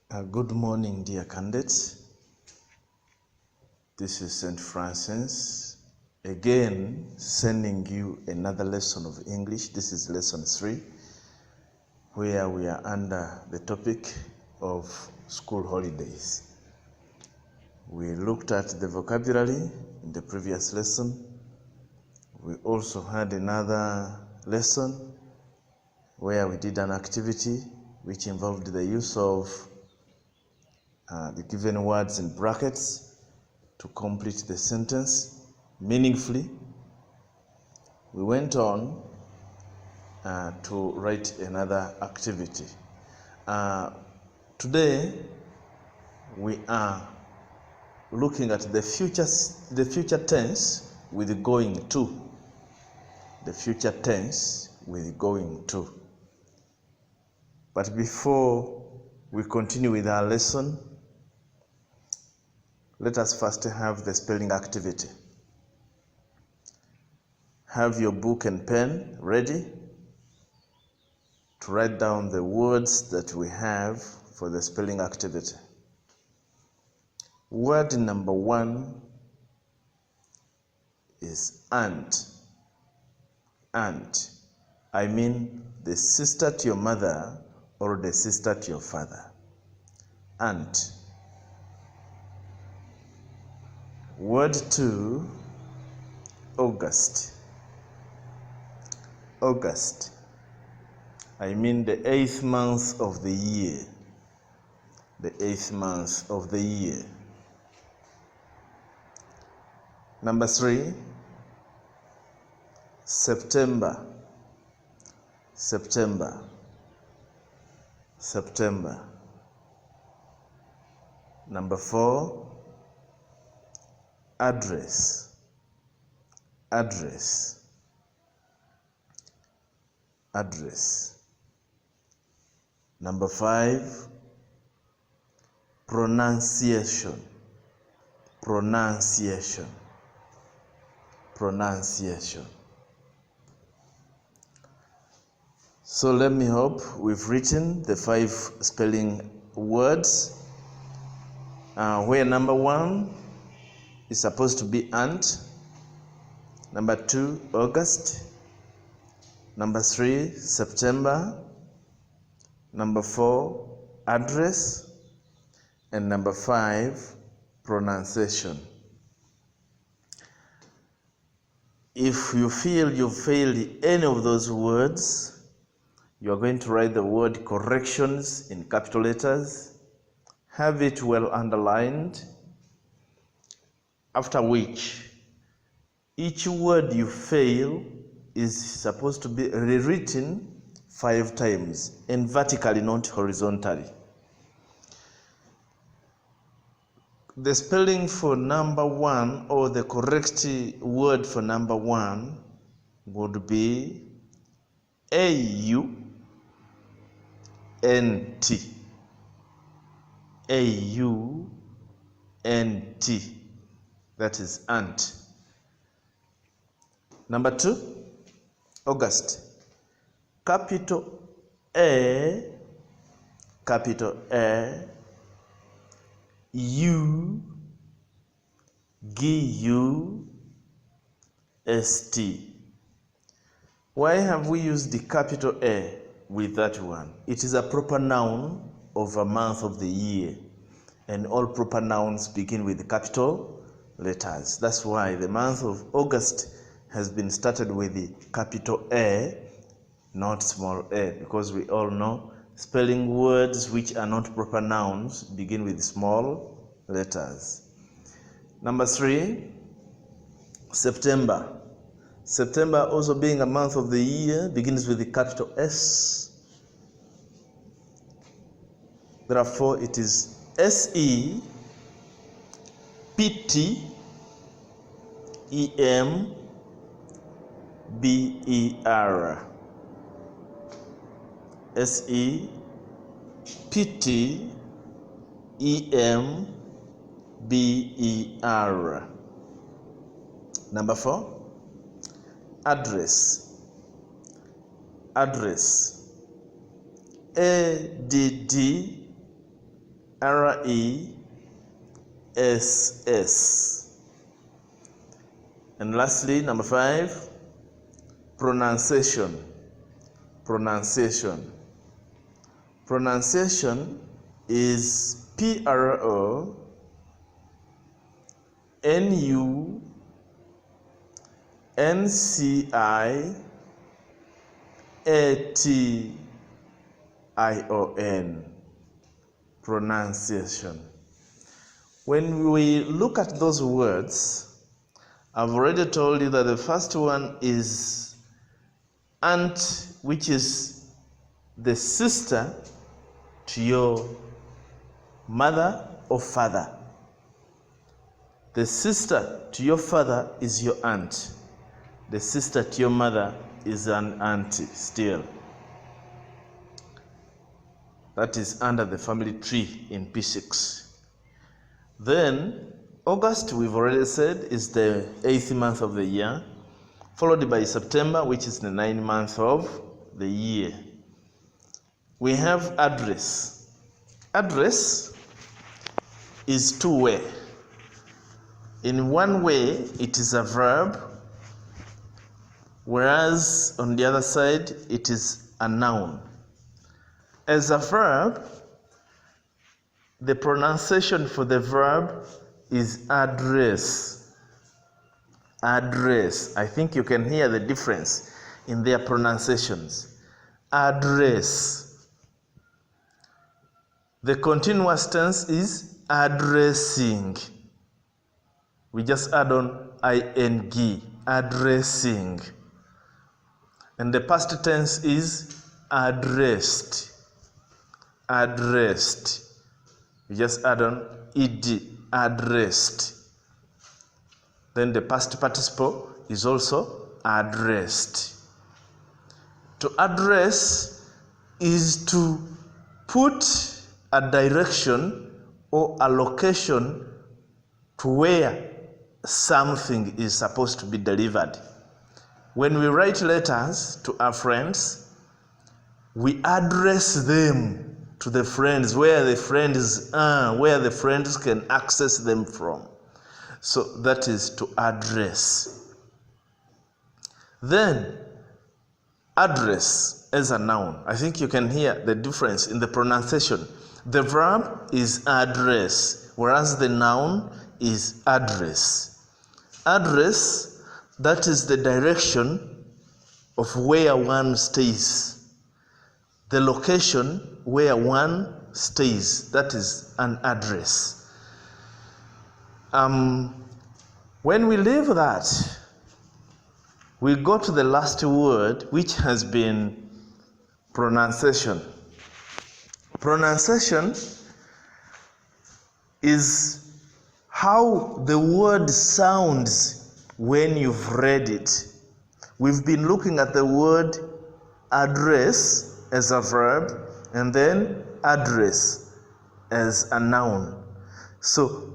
Good morning, dear candidates. This is St. Francis, again sending you another lesson of English. This is lesson 3, where we are under the topic of school holidays. We looked at the vocabulary in the previous lesson. We also had another lesson where we did an activity which involved the use of the given words in brackets to complete the sentence meaningfully. We went on to write another activity. Today we are looking at the future tense with going to. The future tense with going to. But before we continue with our lesson, let us first have the spelling activity. Have your book and pen ready to write down the words that we have for the spelling activity. Word number 1 is aunt. Aunt. I mean the sister to your mother or the sister to your father. Aunt. Word 2, August. August. I mean the 8th month of the year. The 8th month of the year. Number 3, September. September. September. Number 4, address. Address. Address. Number 5, pronunciation. Pronunciation. Pronunciation. So let me hope we've written the 5 spelling words, where number 1 is supposed to be aunt, number 2, August, number 3, September, number 4, address, and number 5, pronunciation. If you feel you failed any of those words, you are going to write the word corrections in capital letters, have it well underlined, after which each word you fail is supposed to be rewritten 5 times, and vertically, not horizontally. The spelling for number 1, or the correct word for number 1, would be A-U-N-T. A-U-N-T. That is aunt. Number 2, August. Capital A, capital A, U-G-U-S-T. Why have we used the capital A with that one? It is a proper noun of a month of the year, and all proper nouns begin with capital letters. That's why the month of August has been started with the capital A, not small a, because we all know spelling words which are not proper nouns begin with small letters. Number 3, September. September, also being a month of the year, begins with the capital S. Therefore, it is S-E-P-T-E-M-B-E-R. S-E-P-T-E-M-B-E-R. Number 4, address. Address. A-D-D-R-E-S-S. R-E-S-S. And lastly, number 5, pronunciation. Pronunciation. Pronunciation is P-R-O-N-U-N-C-I-A-T-I-O-N. Pronunciation. When we look at those words, I've already told you that the first one is aunt, which is the sister to your mother or father. The sister to your father is your aunt. The sister to your mother is an auntie still. That is under the family tree in P6. Then August, we've already said, is the 8th month of the year, followed by September, which is the 9th month of the year. We have address. Address is two-way. In one way, it is a verb, whereas on the other side, it is a noun. As a verb, the pronunciation for the verb is address. Address. I think you can hear the difference in their pronunciations. Address. The continuous tense is addressing. We just add on ing, addressing. And the past tense is addressed. Addressed. We just add on ed, addressed. Then the past participle is also addressed. To address is to put a direction or a location to where something is supposed to be delivered. When we write letters to our friends, we address them to the friends where the friends are, where the friends can access them from. So that is to address. Then, address as a noun. I think you can hear the difference in the pronunciation. The verb is address, whereas the noun is address. Address, that is the direction of where one stays. The location where one stays, that is an address. When we leave that, we go to the last word, which has been pronunciation. Pronunciation is how the word sounds when you've read it. We've been looking at the word address as a verb, and then address as a noun. So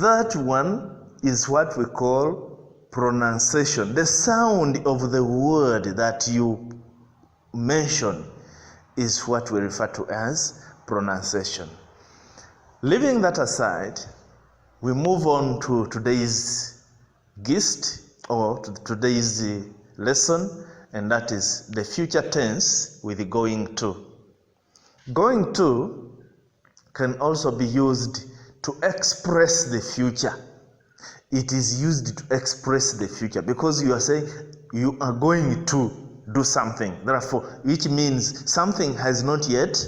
that one is what we call pronunciation. The sound of the word that you mention is what we refer to as pronunciation. Leaving that aside, we move on to today's gist, or to today's lesson, and that is the future tense with going to. Going to can also be used to express the future. It is used to express the future because you are saying you are going to do something. Therefore, which means something has not yet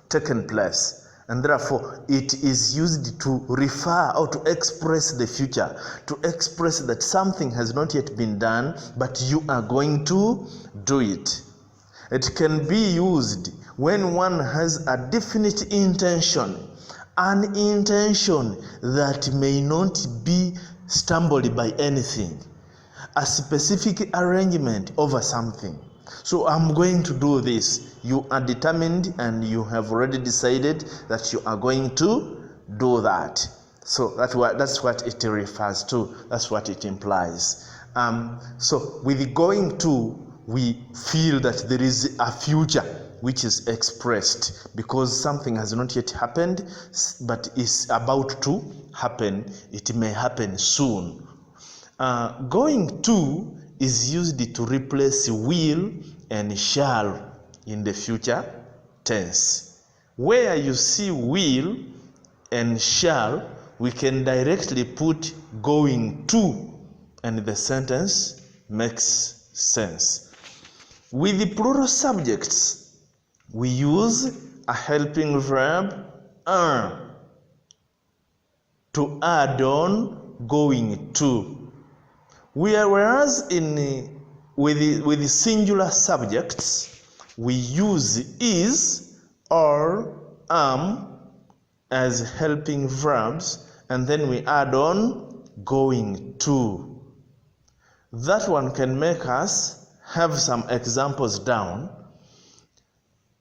taken place. And therefore, it is used to refer or to express the future, to express that something has not yet been done, but you are going to do it. It can be used when one has a definite intention, an intention that may not be stumbled by anything, a specific arrangement over something. So I'm going to do this. You are determined and you have already decided that you are going to do that. So that's what it refers to. That's what it implies. So with going to, we feel that there is a future which is expressed because something has not yet happened but is about to happen. It may happen soon. Going to is used to replace will and shall in the future tense. Where you see will and shall, we can directly put going to, and the sentence makes sense. With the plural subjects, we use a helping verb to add on going to. Whereas with the singular subjects, we use is or as helping verbs, and then we add on going to. That one can make us have some examples down.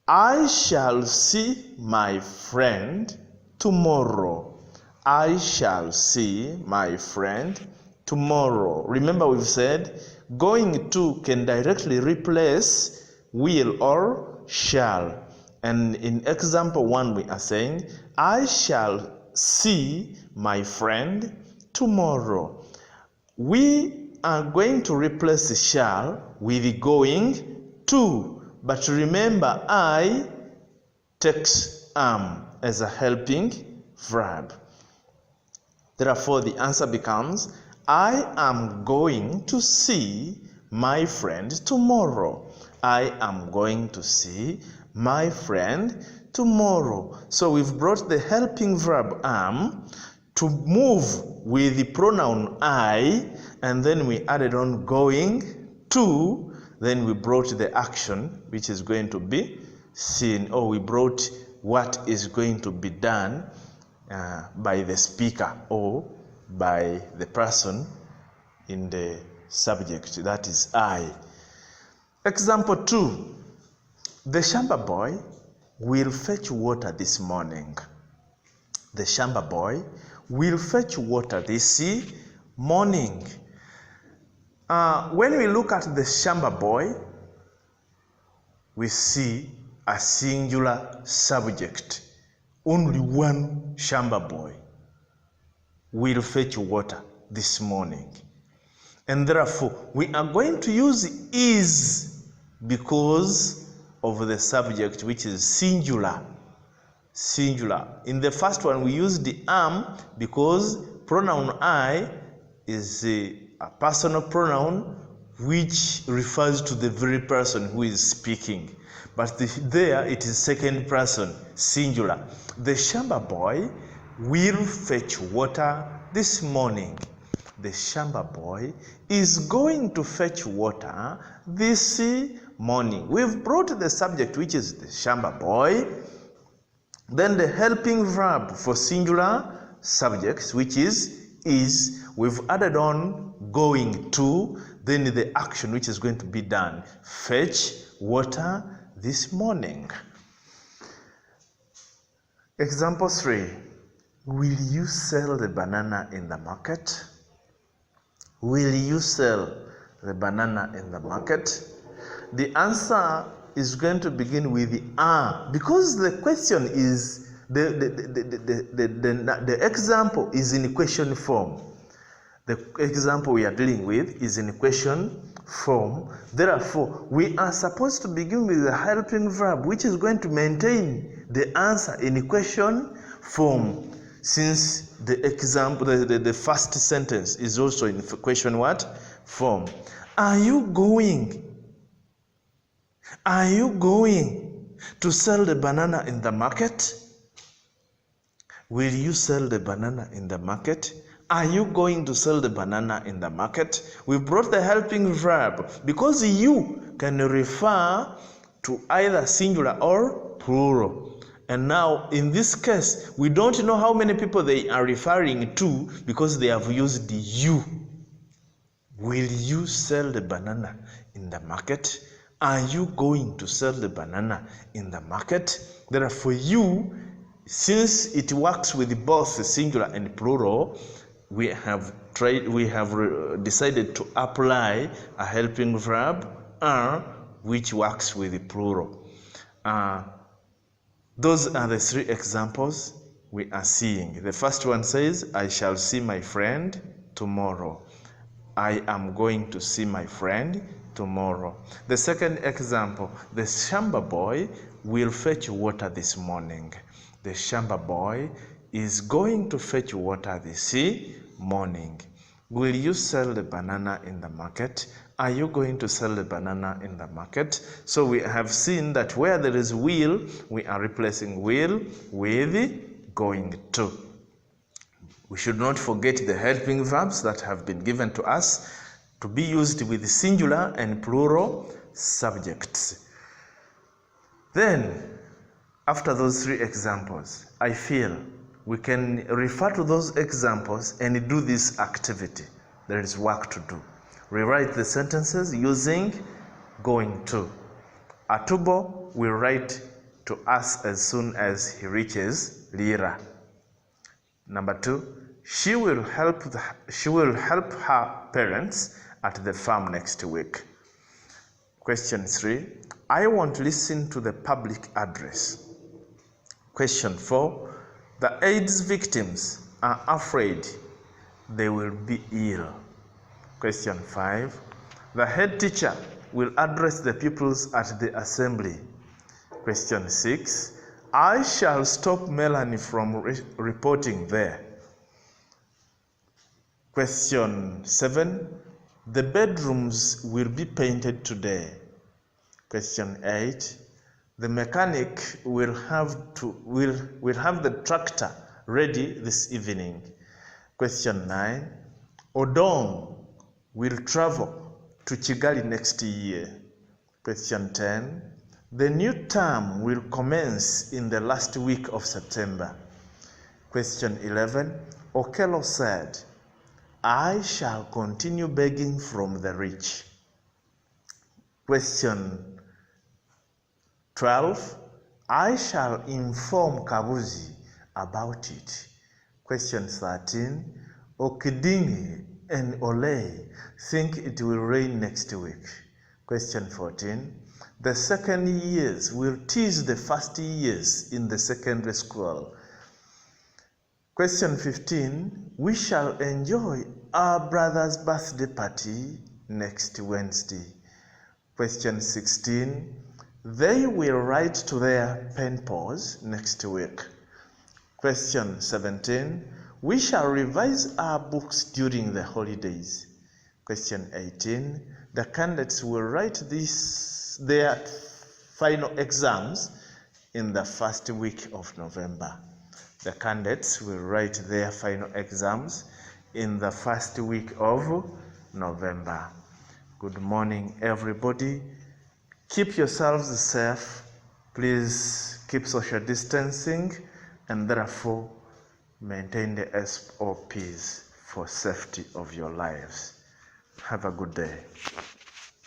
I shall see my friend tomorrow. I shall see my friend tomorrow. Remember, we've said going to can directly replace will or shall. And in example 1, we are saying, I shall see my friend tomorrow. We are going to replace shall with going to. But remember, I takes as a helping verb. Therefore, the answer becomes, I am going to see my friend tomorrow. I am going to see my friend tomorrow. So we've brought the helping verb am to move with the pronoun I, and then we added on going to, then we brought the action which is going to be seen, or we brought what is going to be done by the speaker or by the person in the subject, that is I. Example 2. The Shamba boy will fetch water this morning. The Shamba boy will fetch water this morning. When we look at the Shamba boy, we see a singular subject. Only one Shamba boy will fetch water this morning. And therefore, we are going to use is because of the subject, which is singular. Singular. In the first one, we use the am because pronoun I is a personal pronoun which refers to the very person who is speaking. But there it is second person, singular. The Shamba boy will fetch water this morning. The Shamba boy is going to fetch water this morning. We've brought the subject, which is the Shamba boy. Then the helping verb for singular subjects, which is, we've added on going to, then the action which is going to be done. Fetch water this morning. Example 3. Will you sell the banana in the market? Will you sell the banana in the market? The answer is going to begin with the because the question is the example is in question form. The example we are dealing with is in question form. Therefore, we are supposed to begin with the helping verb, which is going to maintain the answer in question form. Since the example, the first sentence is also in question what? Form. Are you going to sell the banana in the market? Will you sell the banana in the market? Are you going to sell the banana in the market? We brought the helping verb because you can refer to either singular or plural. And now, in this case, we don't know how many people they are referring to because they have used the you. Will you sell the banana in the market? Are you going to sell the banana in the market? Therefore, you, since it works with both singular and plural, we have decided to apply a helping verb which works with the plural. Those are the three examples we are seeing. The first one says, I shall see my friend tomorrow. I am going to see my friend tomorrow. The second example, the shamba boy will fetch water this morning. The shamba boy is going to fetch water this morning. Will you sell the banana in the market? Are you going to sell the banana in the market? So we have seen that where there is will, we are replacing will with going to. We should not forget the helping verbs that have been given to us to be used with singular and plural subjects. Then, after those three examples, I feel we can refer to those examples and do this activity. There is work to do. Rewrite the sentences using going to. Atubo will write to us as soon as he reaches Lira. Number 2, she will help her parents at the farm next week. Question 3, I won't listen to the public address. Question 4, the AIDS victims are afraid they will be ill. Question 5, the head teacher will address the pupils at the assembly. Question 6, I shall stop Melanie from reporting there. Question 7, the bedrooms will be painted today. Question 8, the mechanic will have the tractor ready this evening. Question 9, Odong will travel to Kigali next year. Question 10, the new term will commence in the last week of September. Question 11, Okello said, I shall continue begging from the rich. Question 12, I shall inform Kabuzi about it. Question 13, Okidingi and Ole think it will rain next week. Question 14, the second years will tease the first years in the secondary school. Question 15, we shall enjoy our brother's birthday party next Wednesday. Question 16, they will write to their pen pals next week. Question 17, we shall revise our books during the holidays. Question 18, the candidates will write their final exams in the first week of November. The candidates will write their final exams in the first week of November. Good morning, everybody. Keep yourselves safe. Please keep social distancing and therefore maintain the SOPs for safety of your lives. Have a good day.